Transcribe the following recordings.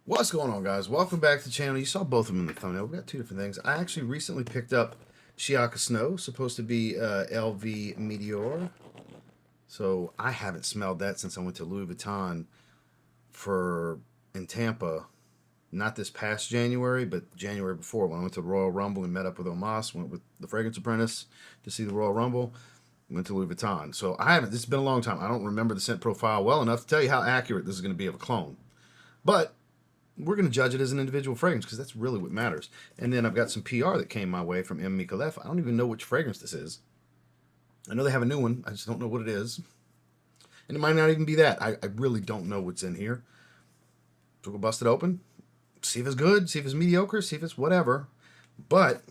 What's going on, guys? Welcome back to the channel. You saw both of them in the thumbnail. We've got two different things. I actually recently picked up Shiyaka Snow, supposed to be LV Meteor. So I haven't smelled that since I went to Louis Vuitton in Tampa. Not this past January, but January before when I went to Royal Rumble and met up with Omas. Went with the Fragrance Apprentice to see the Royal Rumble. Went to Louis Vuitton. So I haven't. This has been a long time. I don't remember the scent profile well enough to tell you how accurate this is going to be of a clone. But we're going to judge it as an individual fragrance because that's really what matters. And then I've got some PR that came my way from Micallef. I don't even know which fragrance this is. I know they have a new one. I just don't know what it is. And it might not even be that. I really don't know what's in here. So we'll bust it open. See if it's good. See if it's mediocre. See if it's whatever. But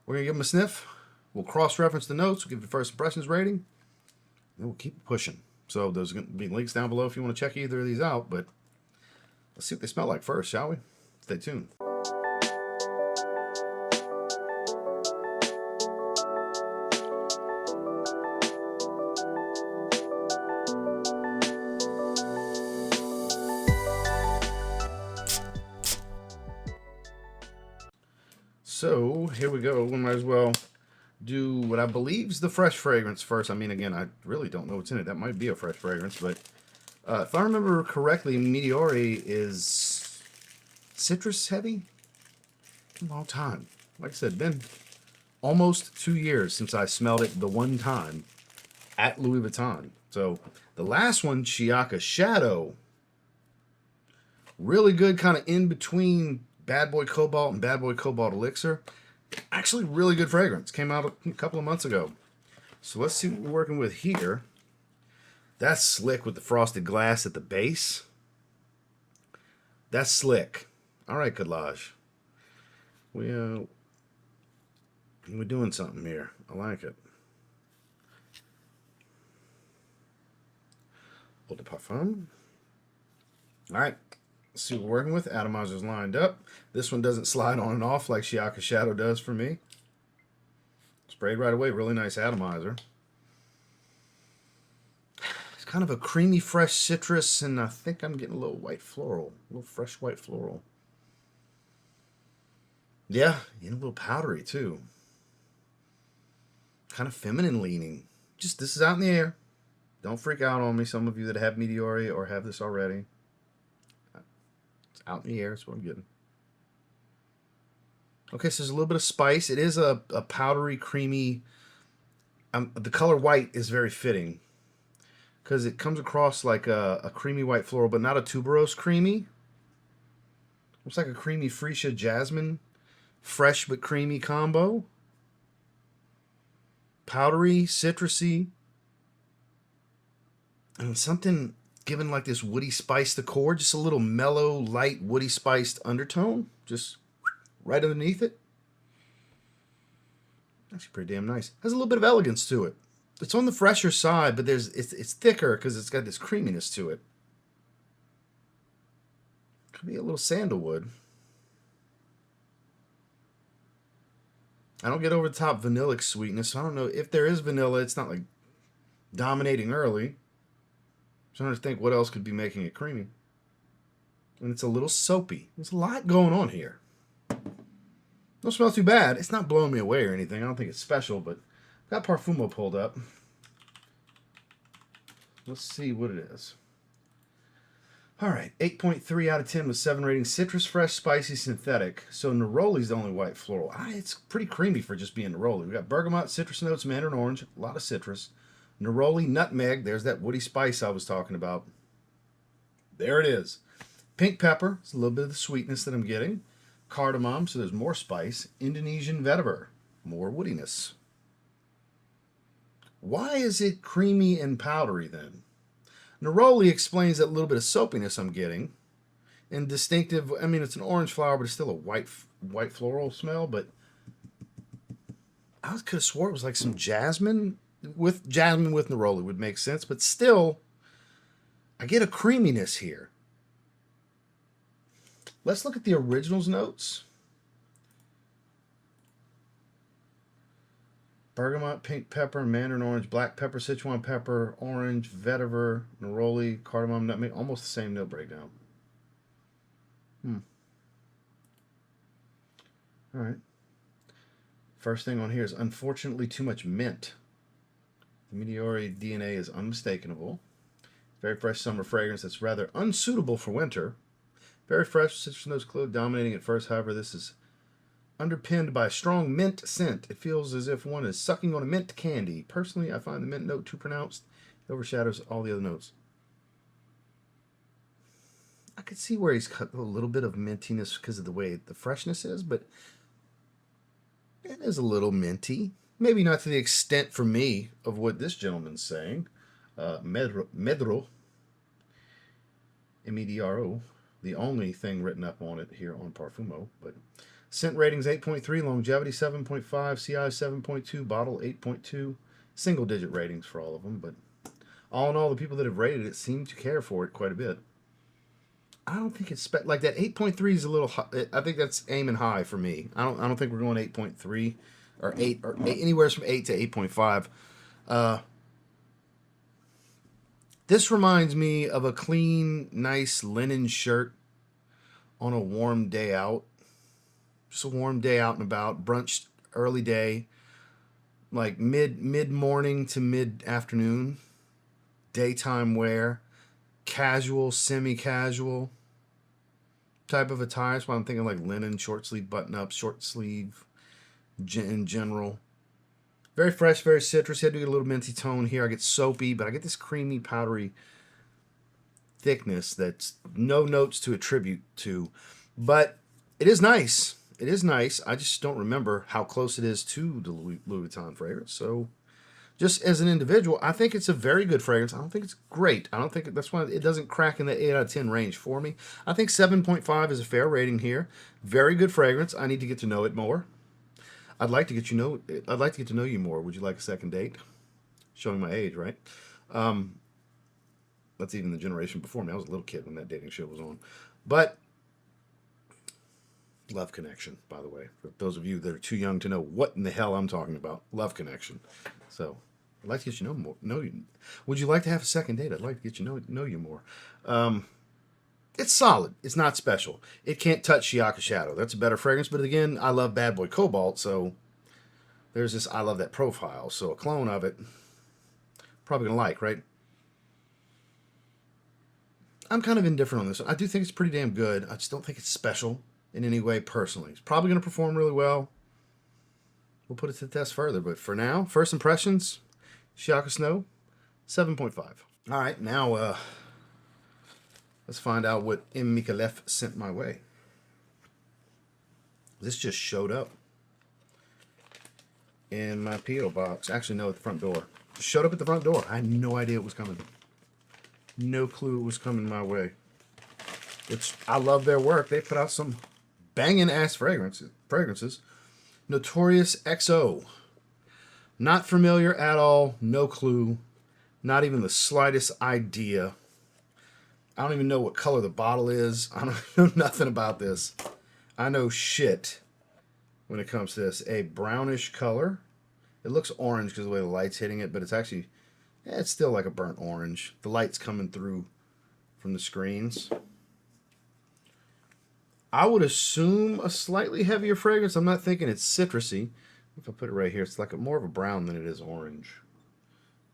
we're going to give them a sniff. We'll cross-reference the notes. We'll give the first impressions rating. And we'll keep pushing. So there's going to be links down below if you want to check either of these out. But let's see what they smell like first, shall we? Stay tuned. So here we go. We might as well do what I believe is the fresh fragrance first. I mean, again, I really don't know what's in it. That might be a fresh fragrance, but if I remember correctly, Meteori is citrus heavy. A long time. Like I said, been almost 2 years since I smelled it the one time at Louis Vuitton. So the last one, Shiyaka Shadow, really good, kind of in between Bad Boy Cobalt and Bad Boy Cobalt Elixir. Actually, really good fragrance. Came out a couple of months ago. So let's see what we're working with here. That's slick with the frosted glass at the base. That's slick. All right, Khadlaj. We're doing something here. I like it. Eau de parfum. All right. Let's see what we're working with. Atomizer's lined up. This one doesn't slide on and off like Shiyaka Shadow does for me. Sprayed right away. Really nice atomizer. It's kind of a creamy, fresh citrus, and I think I'm getting a little white floral. A little fresh white floral. Yeah, and a little powdery, too. Kind of feminine leaning. Just, this is out in the air. Don't freak out on me, some of you that have Meteori or have this already. It's out in the air, that's what I'm getting. Okay, so there's a little bit of spice. It is a powdery, creamy... the color white is very fitting because it comes across like a creamy white floral, but not a tuberose creamy. Looks like a creamy freesia jasmine, fresh but creamy combo. Powdery, citrusy, and something given like this woody spice decor, just a little mellow, light, woody spiced undertone, just right underneath it. Actually pretty damn nice. Has a little bit of elegance to it. It's on the fresher side, but it's thicker because it's got this creaminess to it. Could be a little sandalwood. I don't get over the top vanillic sweetness, so I don't know if there is vanilla. It's not like dominating early. So I'm trying to think what else could be making it creamy. And it's a little soapy. There's a lot going on here. Don't smell too bad. It's not blowing me away or anything. I don't think it's special, but I've got Parfumo pulled up. Let's see what it is. All right, 8.3 out of 10 with 7 ratings. Citrus, fresh, spicy, synthetic. So Neroli's the only white floral. It's pretty creamy for just being Neroli. We got bergamot, citrus notes, mandarin orange, a lot of citrus. Neroli, nutmeg. There's that woody spice I was talking about. There it is. Pink pepper. It's a little bit of the sweetness that I'm getting. Cardamom, so there's more spice. Indonesian vetiver, more woodiness. Why is it creamy and powdery then? Neroli explains that little bit of soapiness I'm getting. And distinctive, I mean, it's an orange flower, but it's still a white floral smell. But I could have swore it was like some jasmine with Neroli would make sense. But still, I get a creaminess here. Let's look at the originals notes. Bergamot, pink pepper, mandarin orange, black pepper, Sichuan pepper, orange, vetiver, neroli, cardamom, nutmeg. Almost the same note breakdown. All right. First thing on here is unfortunately too much mint. The Meteori DNA is unmistakable. Very fresh summer fragrance that's rather unsuitable for winter. Very fresh citrus notes clove dominating at first. However, this is underpinned by a strong mint scent. It feels as if one is sucking on a mint candy. Personally, I find the mint note too pronounced. It overshadows all the other notes. I could see where he's cut a little bit of mintiness because of the way the freshness is, but it is a little minty. Maybe not to the extent for me of what this gentleman's saying. Medro, M-E-D-R-O, the only thing written up on it here on Parfumo. But scent ratings 8.3, longevity 7.5, CI 7.2, bottle 8.2. Single digit ratings for all of them, but all in all, the people that have rated it seem to care for it quite a bit. I don't think it's like that. 8.3 is a little high. I think that's aiming high for me. I don't think we're going 8.3 or 8 or 8, anywhere from 8 to 8.5. This reminds me of a clean, nice linen shirt on a warm day out. Just a warm day out and about, brunch, early day, like mid morning to mid afternoon, daytime wear, casual, semi casual type of attire. That's why I'm thinking like linen, short sleeve button up, short sleeve in general. Very fresh, very citrusy. I do get a little minty tone here. I get soapy, but I get this creamy, powdery thickness that's no notes to attribute to. But it is nice. It is nice. I just don't remember how close it is to the Louis Vuitton fragrance. So just as an individual, I think it's a very good fragrance. I don't think it's great. I don't think that's why it doesn't crack in the 8 out of 10 range for me. I think 7.5 is a fair rating here. Very good fragrance. I need to get to know it more. I'd like to get to know you more. Would you like a second date? Showing my age, right? That's even the generation before me. I was a little kid when that dating show was on. But Love Connection, by the way, for those of you that are too young to know what in the hell I'm talking about. Love Connection. So I'd like to get you know you. Would you like to have a second date? I'd like to get you know you more. It's solid. It's not special. It can't touch Shiyaka Shadow. That's a better fragrance. But again, I love Bad Boy Cobalt, so there's this. I love that profile. So a clone of it, probably gonna like, right? I'm kind of indifferent on this. I do think it's pretty damn good. I just don't think it's special in any way personally. It's probably gonna perform really well. We'll put it to the test further. But for now, first impressions, Shiyaka Snow, 7.5. All right, now let's find out what M. Micallef sent my way. This just showed up in my P.O. box. Actually, no, at the front door. Just showed up at the front door. I had no idea it was coming. No clue it was coming my way. Which, I love their work. They put out some banging ass fragrances. Notorious XO. Not familiar at all. No clue. Not even the slightest idea. I don't even know what color the bottle is. I don't know nothing about this. I know shit when it comes to this. A brownish color. It looks orange because of the way the light's hitting it, but it's actually, it's still like a burnt orange. The light's coming through from the screens. I would assume a slightly heavier fragrance. I'm not thinking it's citrusy. If I put it right here, it's like more of a brown than it is orange.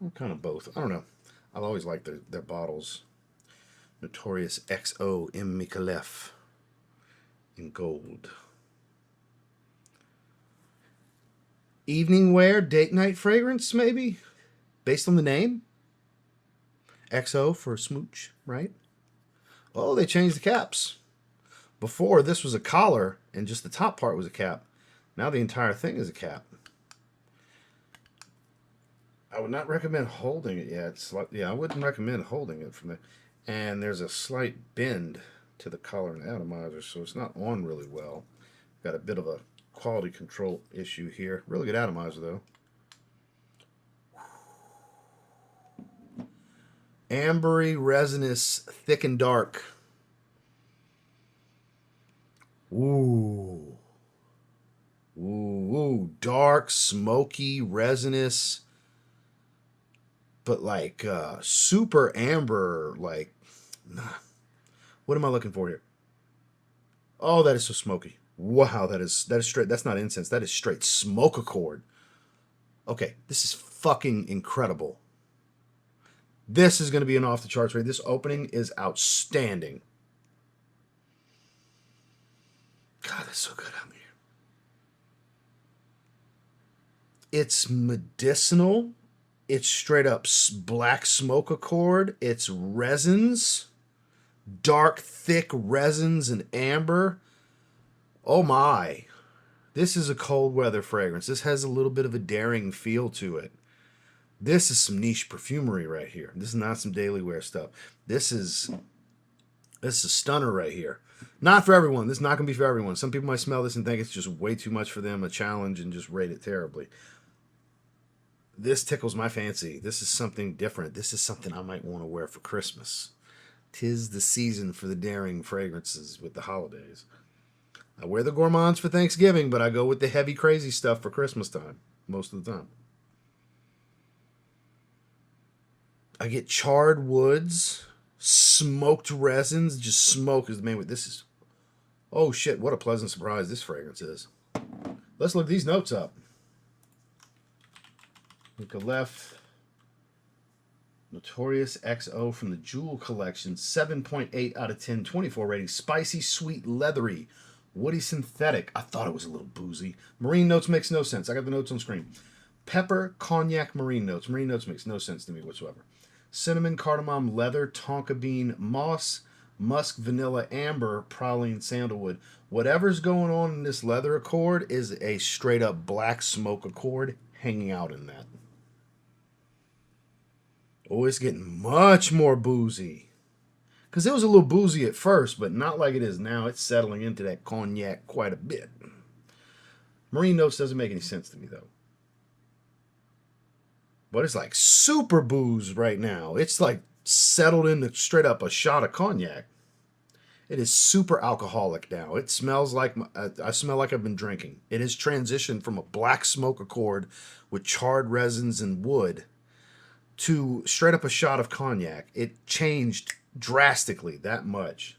Well, kind of both. I don't know. I've always liked their bottles. Notorious XO M. Micallef in gold. Evening wear, date night fragrance, maybe? Based on the name? XO for smooch, right? Oh, they changed the caps. Before, this was a collar, and just the top part was a cap. Now the entire thing is a cap. I would not recommend holding it yet. Yeah, I wouldn't recommend holding it from there. And there's a slight bend to the collar and atomizer, so it's not on really well. Got a bit of a quality control issue here. Really good atomizer, though. Ambery, resinous, thick and dark. Ooh. Ooh, dark, smoky, resinous, but like super amber, like, what am I looking for here? Oh, that is so smoky. Wow, that is straight. That's not incense. That is straight smoke accord. Okay, this is fucking incredible. This is going to be an off the charts rate. This opening is outstanding. God, that's so good out here. It's medicinal. It's straight up black smoke accord. It's resins, dark, thick resins and amber. Oh my. This is a cold weather fragrance. This has a little bit of a daring feel to it. This is some niche perfumery right here. This is not some daily wear stuff. This is a stunner right here. Not for everyone. This is not going to be for everyone. Some people might smell this and think it's just way too much for them, a challenge, and just rate it terribly. This tickles my fancy. This is something different. This is something I might want to wear for Christmas. 'Tis the season for the daring fragrances with the holidays. I wear the gourmands for Thanksgiving, but I go with the heavy, crazy stuff for Christmas time most of the time. I get charred woods, smoked resins. Just smoke is the main way. This is, oh shit, what a pleasant surprise this fragrance is. Let's look these notes up. Micallef Notorious XO from the Jewel Collection. 7.8 out of 10, 24 rating. Spicy, sweet, leathery, woody, synthetic. I thought it was a little boozy. Marine notes makes no sense. I got the notes on screen. Pepper, cognac, marine notes. Marine notes makes no sense to me whatsoever. Cinnamon, cardamom, leather, tonka bean, moss, musk, vanilla, amber, praline, sandalwood. Whatever's going on in this leather accord is a straight up black smoke accord hanging out in that. Oh, it's getting much more boozy. Because it was a little boozy at first, but not like it is now. It's settling into that cognac quite a bit. Marine notes doesn't make any sense to me, though. But it's like super booze right now. It's like settled into straight up a shot of cognac. It is super alcoholic now. It smells like, I smell like I've been drinking. It has transitioned from a black smoke accord with charred resins and wood to straight up a shot of cognac. It changed drastically that much.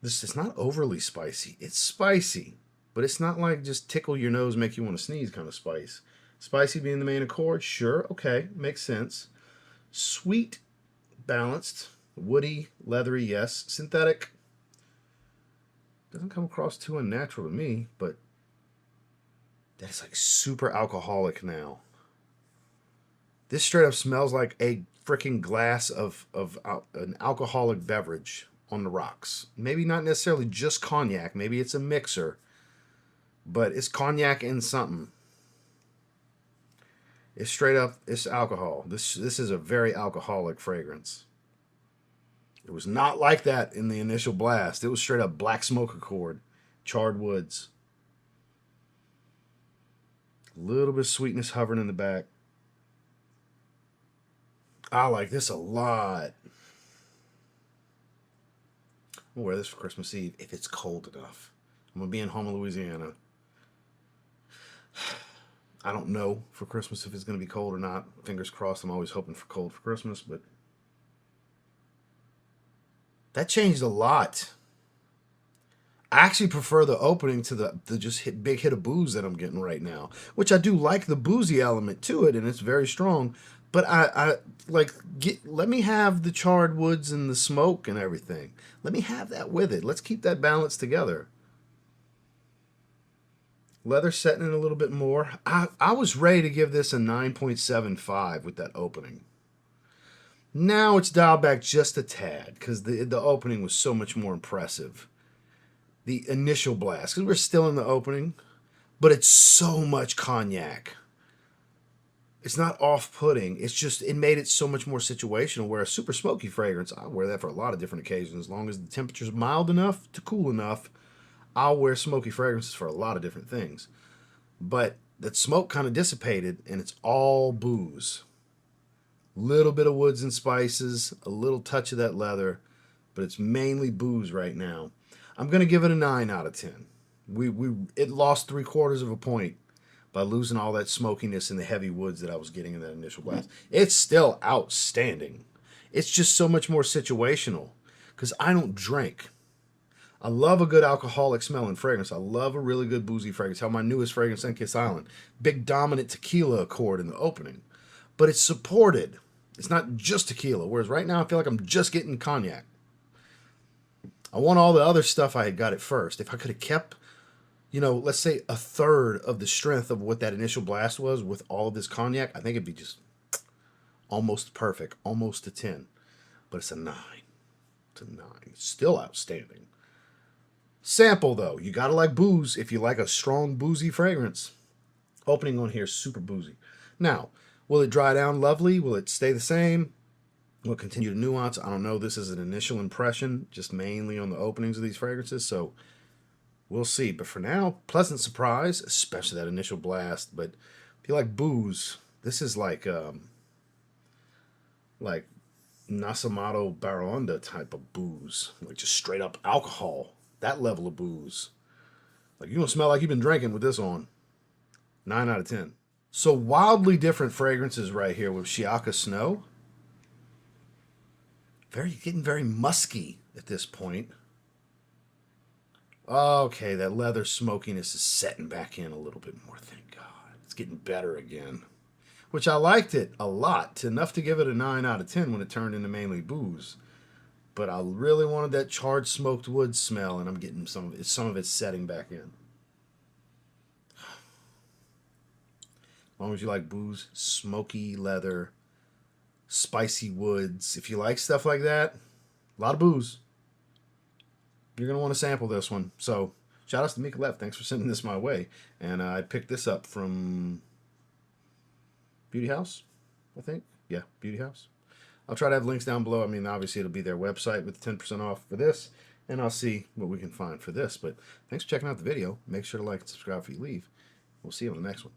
This is not overly spicy. It's spicy, but it's not like just tickle your nose, make you want to sneeze kind of spice. Spicy being the main accord, sure, okay, makes sense. Sweet, balanced, woody, leathery, yes. Synthetic, doesn't come across too unnatural to me, but that's like super alcoholic now. This straight up smells like a freaking glass of an alcoholic beverage on the rocks. Maybe not necessarily just cognac. Maybe it's a mixer. But it's cognac and something. It's straight up, it's alcohol. This is a very alcoholic fragrance. It was not like that in the initial blast. It was straight up black smoke accord, charred woods. A little bit of sweetness hovering in the back. I like this a lot. I'm gonna wear this for Christmas Eve if it's cold enough. I'm gonna be in Houma, Louisiana. I don't know for Christmas if it's gonna be cold or not. Fingers crossed. I'm always hoping for cold for Christmas, but that changed a lot. I actually prefer the opening to the just big hit of booze that I'm getting right now, which I do like the boozy element to it, and it's very strong. But I like let me have the charred woods and the smoke and everything. Let me have that with it. Let's keep that balance together. Leather setting in a little bit more. I was ready to give this a 9.75 with that opening. Now it's dialed back just a tad because the opening was so much more impressive. The initial blast, because we're still in the opening, but it's so much cognac. It's not off-putting. It's just, it made it so much more situational, where a super smoky fragrance, I'll wear that for a lot of different occasions. As long as the temperature's mild enough to cool enough, I'll wear smoky fragrances for a lot of different things. But that smoke kind of dissipated, and it's all booze. Little bit of woods and spices, a little touch of that leather, but it's mainly booze right now. I'm going to give it a 9 out of 10. It lost 3/4 of a point by losing all that smokiness and the heavy woods that I was getting in that initial blast. It's still outstanding. It's just so much more situational because I don't drink. I love a good alcoholic smelling fragrance. I love a really good boozy fragrance. How my newest fragrance, on Kiss Island, big dominant tequila accord in the opening, but it's supported. It's not just tequila. Whereas right now I feel like I'm just getting cognac. I want all the other stuff I had got at first. If I could have kept, let's say a third of the strength of what that initial blast was with all of this cognac, I think it'd be just almost perfect, almost a 10. But it's a 9. It's a 9. It's still outstanding. Sample, though. You gotta like booze if you like a strong boozy fragrance. Opening on here is super boozy. Now, will it dry down lovely? Will it stay the same? Will it continue to nuance? I don't know. This is an initial impression, just mainly on the openings of these fragrances, so we'll see. But for now, pleasant surprise, especially that initial blast. But if you like booze, this is like Nasamato Baronda type of booze. Like just straight up alcohol. That level of booze. Like you're going to smell like you've been drinking with this on. 9 out of 10. So wildly different fragrances right here with Shiyaka Snow. Getting very musky at this point. Okay, that leather smokiness is setting back in a little bit more, thank God. It's getting better again. Which I liked it a lot, enough to give it a 9 out of 10 when it turned into mainly booze. But I really wanted that charred smoked wood smell, and I'm getting some of it setting back in. As long as you like booze, smoky leather, spicy woods. If you like stuff like that, a lot of booze. You're going to want to sample this one. So, shout outs to Micallef. Thanks for sending this my way. And I picked this up from Beauty House, I think. Yeah, Beauty House. I'll try to have links down below. I mean, obviously, it'll be their website with 10% off for this. And I'll see what we can find for this. But thanks for checking out the video. Make sure to like and subscribe before you leave. We'll see you on the next one.